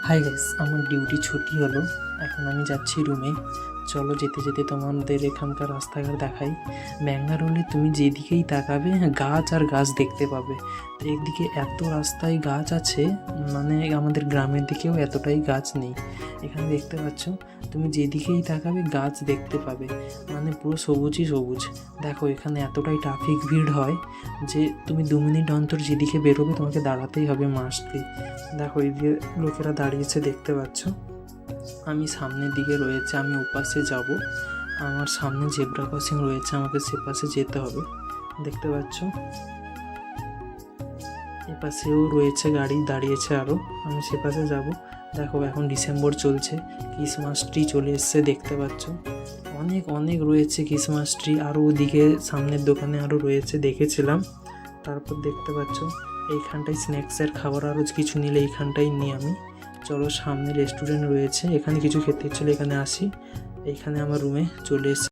Hi guys, আমার duty ছুটি হলো। এখন আমি যাচ্ছি রুমে। চলো যেতে যেতে তোমাদের এখানকার রাস্তাঘাট দেখাই। ব্যাঙ্গালোরে তুমি যেদিকেই তাকাবে গাছ আর গাছ দেখতে পাবে। তো একদিকে এত রাস্তায় গাছ আছে, মানে আমাদের গ্রামের দিকেও এতটাই গাছ নেই। এখানে দেখতে পাচ্ছ, তুমি যেদিকেই তাকাবে গাছ দেখতে পাবে, মানে পুরো সবুজই সবুজ। দেখো এখানে এতটাই ট্রাফিক ভিড় হয় যে তুমি 2 মিনিট অন্তর যেদিকে বেরোবে তোমাকে দাঁড়াতেই হবে মাস্টলি। দেখো এইদিকে লোকেরা দাঁড়িয়েছে দেখতে পাচ্ছ। আমি সামনের দিকে রয়েছে, আমি ওপাশে যাব। আমার সামনে জেব্রা ক্রসিং রয়েছে, আমাকে সে পাশে যেতে হবে। দেখতে পাচ্ছ এপাশেও রয়েছে গাড়ি দাঁড়িয়েছে আরও, আমি সে পাশে যাব। দেখো এখন ডিসেম্বর চলছে, ক্রিসমাস ট্রি চলে এসছে দেখতে পাচ্ছ। অনেক অনেক রয়েছে ক্রিসমাস ট্রি, আরও ওদিকে সামনের দোকানে আরও রয়েছে দেখেছিলাম। তারপর দেখতে পাচ্ছ এইখানটায় স্ন্যাক্সের খাবার আরও কিছু নিলে এইখানটাই নিই আমি। চলো সামনে রেস্টুরেন্ট রয়েছে, এখানে কিছু খেতে ইচ্ছলে এখানে আসি। এইখানে আমার রুমে চলে এসে